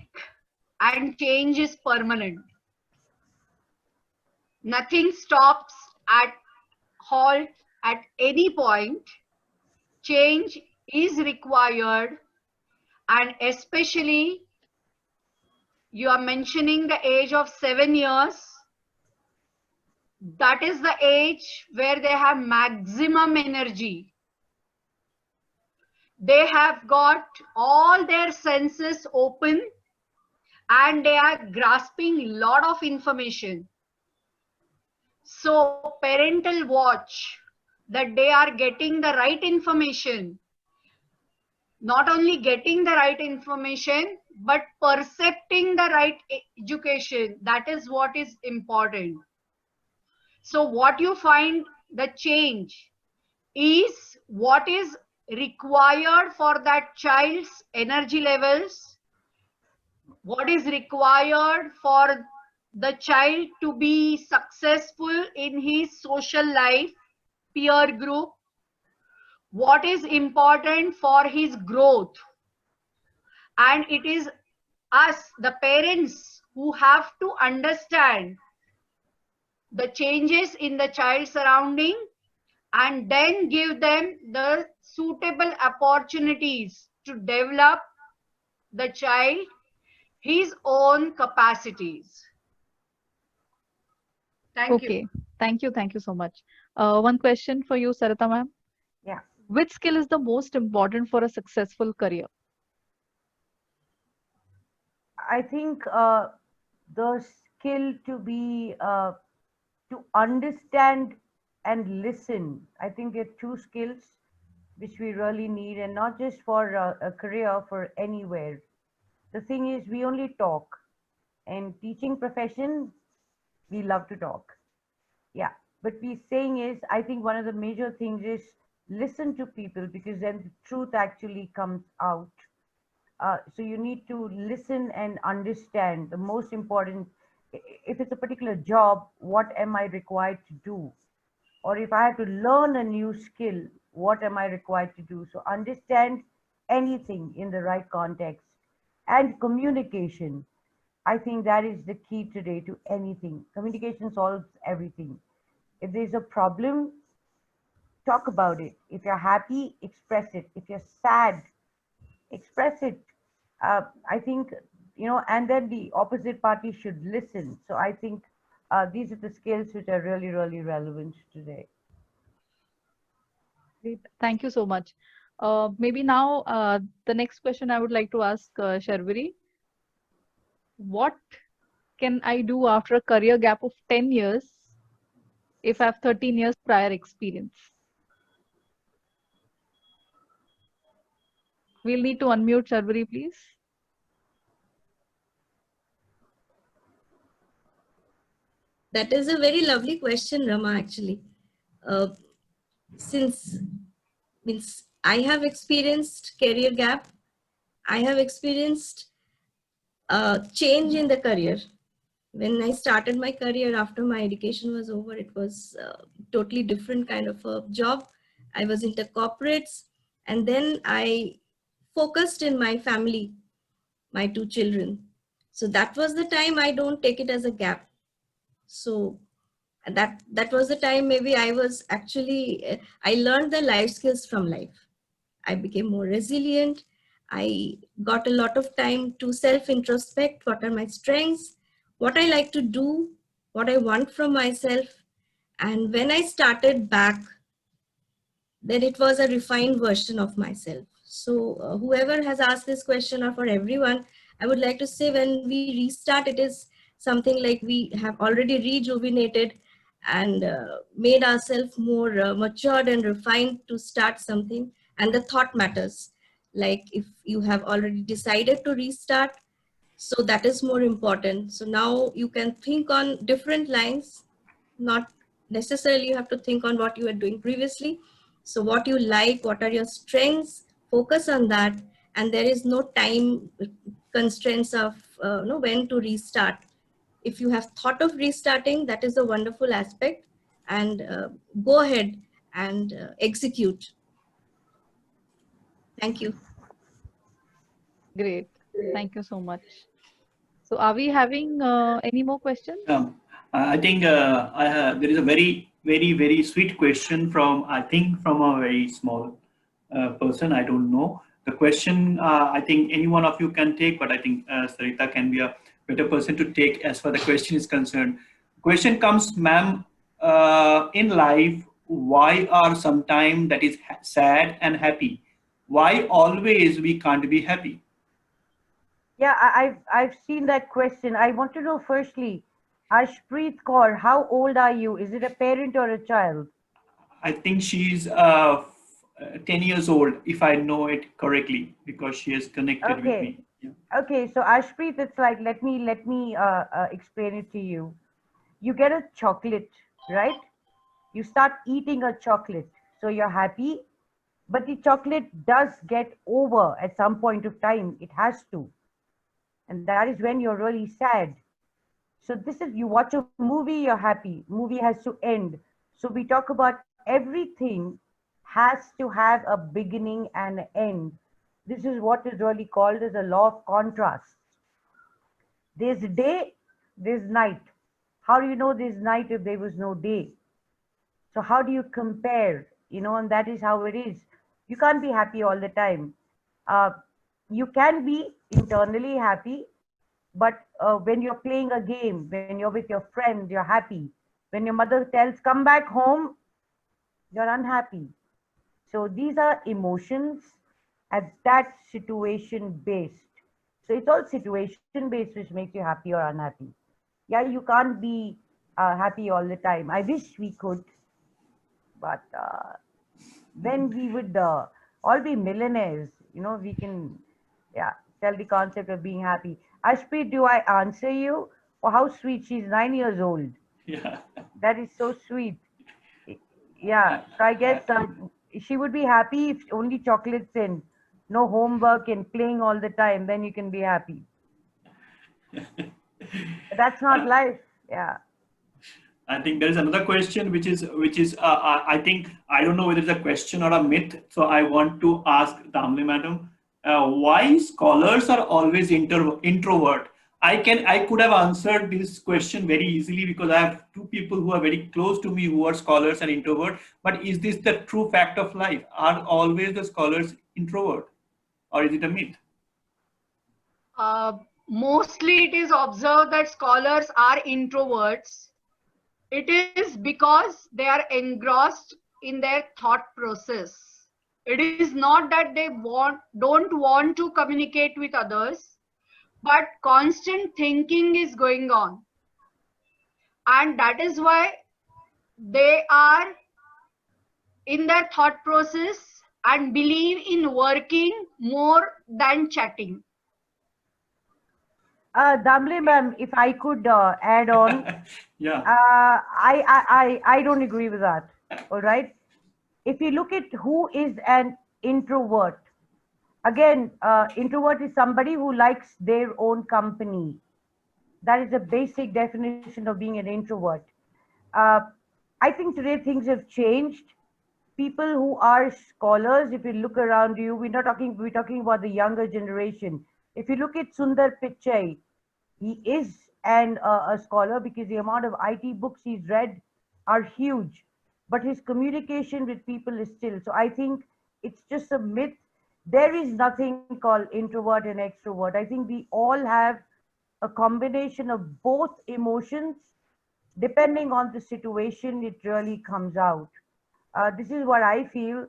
and change is permanent. Nothing stops at halt at any point. Change is required, and especially you are mentioning the age of 7 years. That is the age where they have maximum energy. They have got all their senses open and they are grasping lot of information. So parental watch that they are getting the right information, not only getting the right information, but percepting the right education. That is what is important. So what you find the change is what is required for that child's energy levels, what is required for the child to be successful in his social life, peer group, what is important for his growth. And it is us, the parents, who have to understand the changes in the child surrounding and then give them the suitable opportunities to develop the child his own capacities. Thank you. Okay. Thank you. Thank you so much. One question for you, Sarita ma'am. Yeah. Which skill is the most important for a successful career? I think the skill to be to understand and listen. I think they're two skills which we really need, and not just for a career, for anywhere. The thing is, we only talk, and teaching profession, we love to talk. Yeah, but we're saying is, I think one of the major things is listen to people, because then the truth actually comes out. So you need to listen and understand. The most important, if it's a particular job, what am I required to do? Or if I have to learn a new skill, what am I required to do? So understand anything in the right context. And communication. I think that is the key today to anything. Communication solves everything. If there's a problem, talk about it. If you're happy, express it. If you're sad, express it. I think, and then the opposite party should listen. So I think these are the skills which are really, really relevant today. Great. Thank you so much. Maybe now the next question I would like to ask Sharvari. What can I do after a career gap of 10 years if I have 13 years prior experience? We'll need to unmute Sharvari, please. That is a very lovely question, Rama, actually. Since means I have experienced career gap, I have experienced change in the career. When I started my career after my education was over, it was totally different kind of a job. I was into corporates, and then I focused in my family, my two children. So that was the time. I don't take it as a gap. So that was the time maybe I was actually, I learned the life skills from life. I became more resilient. I got a lot of time to self-introspect. What are my strengths? What I like to do? What I want from myself? And when I started back, then it was a refined version of myself. So whoever has asked this question, or for everyone, I would like to say, when we restart, it is something like we have already rejuvenated and made ourselves more matured and refined to start something. And the thought matters. Like if you have already decided to restart, so that is more important. So now you can think on different lines, not necessarily you have to think on what you were doing previously. So what you like, what are your strengths, focus on that. And there is no time constraints of when to restart. If you have thought of restarting, that is a wonderful aspect, and go ahead and execute. Thank you. Great. Thank you so much. So are we having any more questions? I think there is a very, very, very sweet question from a very small person. I don't know. The question, I think any one of you can take, but I think Sarita can be a better person to take as far the question is concerned. Question comes, ma'am, in life, why are sometimes that is sad and happy? Why always we can't be happy? Yeah, I've seen that question. I want to know firstly, Ashpreet Kaur, how old are you? Is it a parent or a child? I think she's 10 years old, if I know it correctly, because she has connected with Okay, me. Yeah. okay. So Ashpreet, it's like let me explain it to you. You get a chocolate, right? You start eating a chocolate, so you're happy, but the chocolate does get over at some point of time. It has to, and that is when you're really sad. So this is, you watch a movie, you're happy. Movie has to end. So we talk about everything has to have a beginning and an end. This is what is really called as a law of contrast. There's day, there's night. How do you know there's night if there was no day? So how do you compare? And that is how it is. You can't be happy all the time. Uh, you can be internally happy, but when you're playing a game, when you're with your friends, you're happy. When your mother tells, come back home, you're unhappy. So these are emotions at that situation based. So it's all situation based which makes you happy or unhappy. Yeah, you can't be happy all the time. I wish we could, but when we would all be millionaires, we can, yeah, tell the concept of being happy. Ashpreet, do I answer you? Oh, how sweet. She's 9 years old. Yeah. That is so sweet. Yeah, so I guess she would be happy if only chocolates and no homework and playing all the time, then you can be happy. But that's not life. Yeah. I think there is another question which is I think I don't know whether it's a question or a myth. So I want to ask Damle madam, why scholars are always introvert? I could have answered this question very easily because I have two people who are very close to me who are scholars and introvert. But is this the true fact of life? Are always the scholars introvert, or is it a myth? Uh, Mostly it is observed that scholars are introverts. It is because they are engrossed in their thought process. It is not that they don't want to communicate with others, but constant thinking is going on. And that is why they are in their thought process and believe in working more than chatting. Damle ma'am, if I could add on, Yeah. I don't agree with that. All right. If you look at who is an introvert, again, introvert is somebody who likes their own company. That is a basic definition of being an introvert. Uh, I think today things have changed. People who are scholars, if you look around you, we're talking about the younger generation. If you look at Sundar Pichai, he is a scholar because the amount of IT books he's read are huge, but his communication with people is still. So I think it's just a myth. There is nothing called introvert and extrovert. I think we all have a combination of both emotions. Depending on the situation, it really comes out. This is what I feel.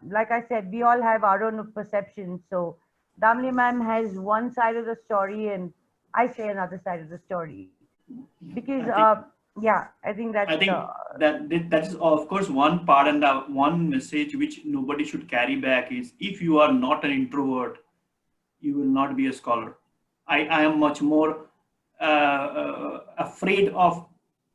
Like I said, we all have our own perceptions. So Damli ma'am has one side of the story, and I say another side of the story. Because, I think yeah, I think I that's think that is of course one part, and the one message which nobody should carry back is if you are not an introvert, you will not be a scholar. I am much more afraid of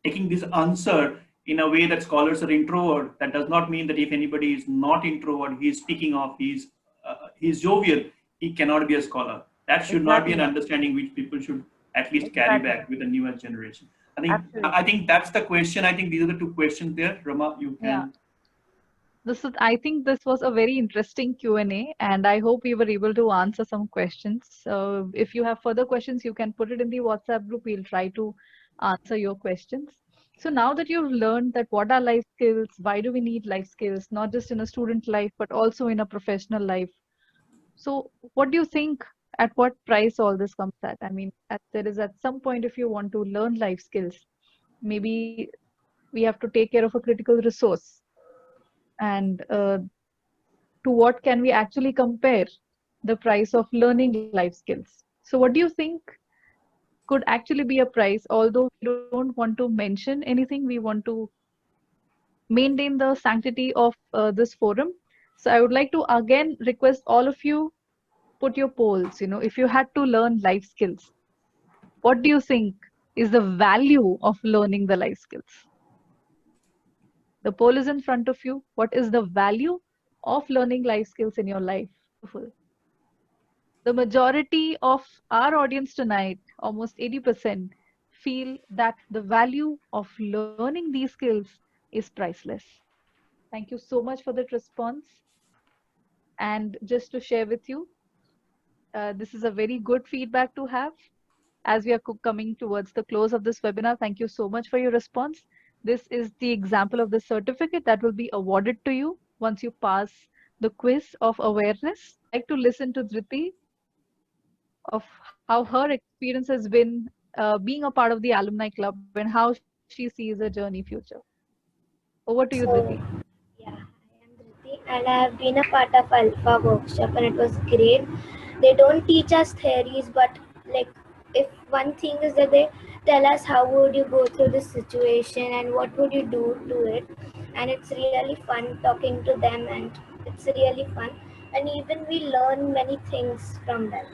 taking this answer in a way that scholars are introvert. That does not mean that if anybody is not introvert, he is speaking of, he's jovial, he cannot be a scholar. That should not be an exactly, understanding which people should at least carry exactly, back with the newer generation. I absolutely. think that's the question. I think these are the two questions there. Rama, you Yeah. can. I think this was a very interesting Q&A, and I hope we were able to answer some questions. If you have further questions, you can put it in the WhatsApp group. We'll try to answer your questions. So now that you've learned that what are life skills, why do we need life skills, not just in a student life, but also in a professional life. So what do you think, at what price all this comes at? I mean, there is at some point, if you want to learn life skills, maybe we have to take care of a critical resource. And to what can we actually compare the price of learning life skills? So what do you think could actually be a price? Although we don't want to mention anything, we want to maintain the sanctity of this forum. So I would like to again request all of you, put your polls. If you had to learn life skills, what do you think is the value of learning the life skills? The poll is in front of you. What is the value of learning life skills in your life? Beautiful. The majority of our audience tonight, almost 80%, feel that the value of learning these skills is priceless. Thank you so much for that response. And just to share with you, this is a very good feedback to have. As we are coming towards the close of this webinar, thank you so much for your response. This is the example of the certificate that will be awarded to you once you pass the quiz of awareness. I'd like to listen to Dhriti of how her experience has been being a part of the alumni club and how she sees a journey future. Over to you, Dhriti. So, yeah, I am Dhriti and I have been a part of Alpha workshop and it was great. They don't teach us theories, but like if one thing is that they tell us how would you go through this situation and what would you do to it, and it's really fun talking to them and it's really fun, and even we learn many things from them.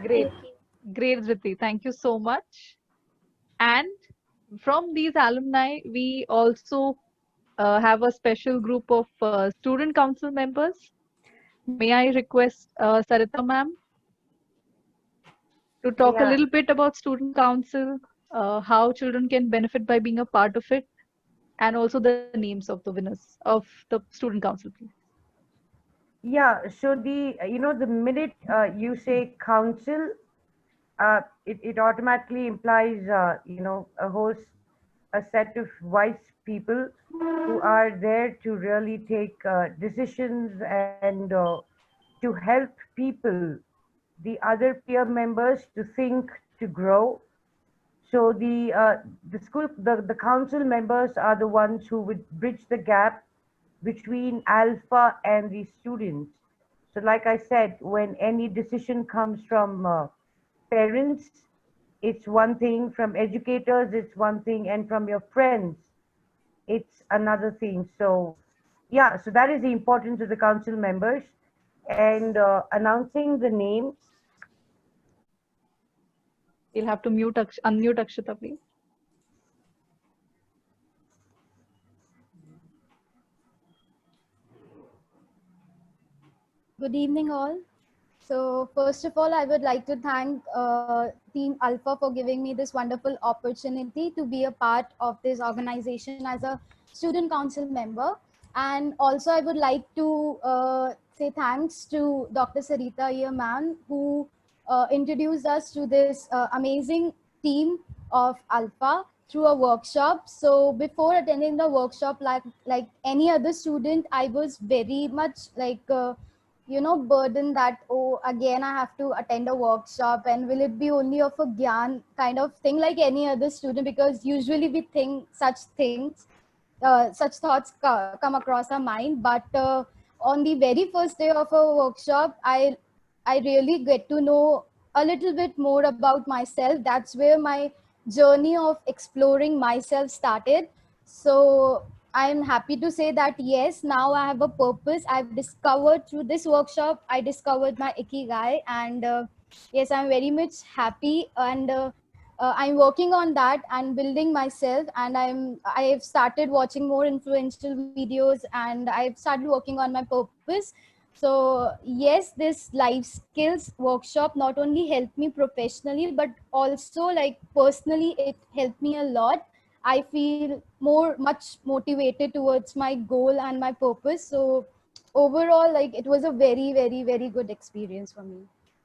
Great, Thank you. great, Dhriti. Thank you so much. And from these alumni, we also have a special group of student council members. May I request Sarita ma'am to talk a Yeah. little bit about student council, how children can benefit by being a part of it, and also the names of the winners of the student council, please. Yeah, so the minute you say council, it automatically implies, a set of wise people who are there to really take decisions and to help people, the other peer members, to think, to grow. So the council members are the ones who would bridge the gap between Alpha and the students. So like I said, when any decision comes from parents, it's one thing, from educators, it's one thing, and from your friends, it's another thing. So yeah, so that is the importance of the council members. And announcing the names. You'll have to unmute Akshita, please. Good evening, all. So first of all, I would like to thank Team Alpha for giving me this wonderful opportunity to be a part of this organization as a student council member. And also, I would like to say thanks to Dr. Sarita Iyer ma'am, who introduced us to this amazing team of Alpha through a workshop. So before attending the workshop, like any other student, I was very much like burden that, oh, again I have to attend a workshop and will it be only of a gyan kind of thing like any other student, because usually we think such things, such thoughts come across our mind. But on the very first day of a workshop, I really get to know a little bit more about myself. That's where my journey of exploring myself started. So I'm happy to say that yes, now I have a purpose. I've discovered through this workshop, I discovered my ikigai, and yes, I'm very much happy, and I'm working on that and building myself. And I've started watching more influential videos, and I've started working on my purpose. So yes, this life skills workshop not only helped me professionally, but also like personally, it helped me a lot. I feel much motivated towards my goal and my purpose. So overall, like it was a very, very, very good experience for me.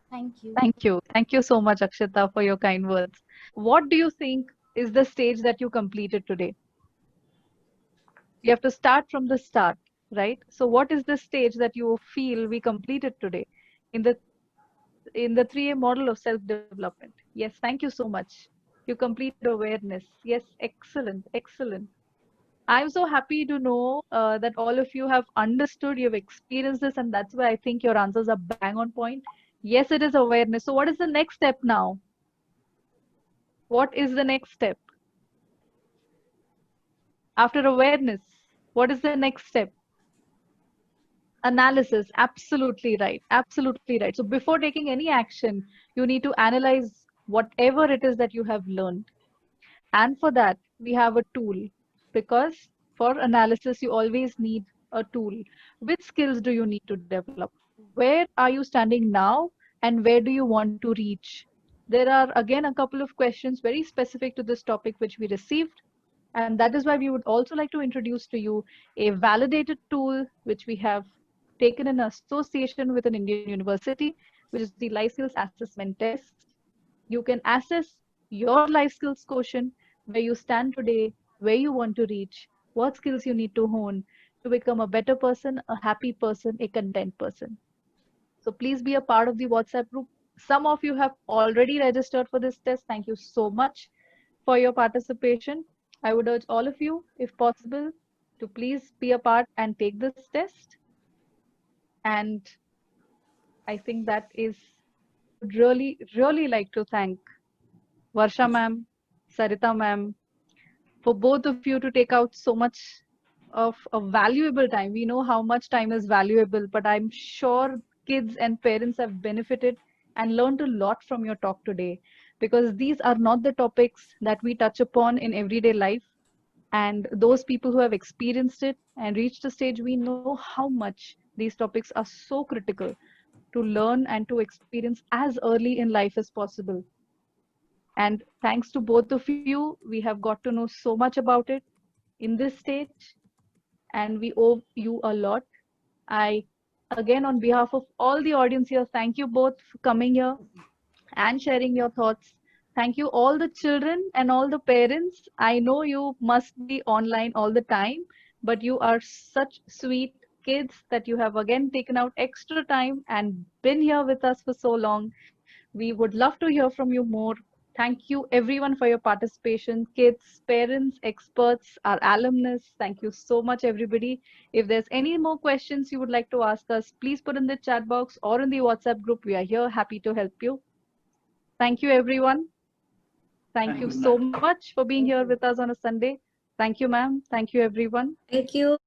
Thank you. Thank you. Thank you so much, Akshita, for your kind words. What do you think is the stage that you completed today? You have to start from the start, right? So what is the stage that you feel we completed today in the 3A model of self-development? Yes, thank you so much. You completed awareness. Yes, excellent, excellent. I'm so happy to know that all of you have understood, you've experienced this, and that's why I think your answers are bang on point. Yes, it is awareness. So what is the next step now? What is the next step? After awareness, what is the next step? Analysis. Absolutely right. Absolutely right. So before taking any action, you need to analyze whatever it is that you have learned. And for that, we have a tool, because for analysis, you always need a tool. Which skills do you need to develop? Where are you standing now, and where do you want to reach? There are again a couple of questions very specific to this topic which we received. And that is why we would also like to introduce to you a validated tool which we have taken in association with an Indian university, which is the Life Skills Assessment Test. You can assess your life skills quotient, where you stand today, where you want to reach, what skills you need to hone to become a better person, a happy person, a content person. So please be a part of the WhatsApp group. Some of you have already registered for this test. Thank you so much for your participation. I would urge all of you, if possible, to please be a part and take this test. And I think that is really, really like to thank Varsha ma'am, Sarita ma'am, for both of you to take out so much of a valuable time. We know how much time is valuable, but I'm sure kids and parents have benefited and learned a lot from your talk today, because these are not the topics that we touch upon in everyday life. And those people who have experienced it and reached a stage, we know how much these topics are so critical to learn and to experience as early in life as possible. And thanks to both of you, we have got to know so much about it in this stage, and we owe you a lot. I, again, on behalf of all the audience here, thank you both for coming here and sharing your thoughts. Thank you, all the children and all the parents. I know you must be online all the time, but you are such sweet kids that you have again taken out extra time and been here with us for so long. We would love to hear from you more. Thank you, everyone, for your participation. Kids, parents, experts, our alumnus. Thank you so much, everybody. If there's any more questions you would like to ask us, please put in the chat box or in the WhatsApp group. We are here, happy to help you. Thank you, everyone. Thank And you good so night. much for being here with us on a Sunday. Thank you, ma'am. Thank you, everyone. Thank you.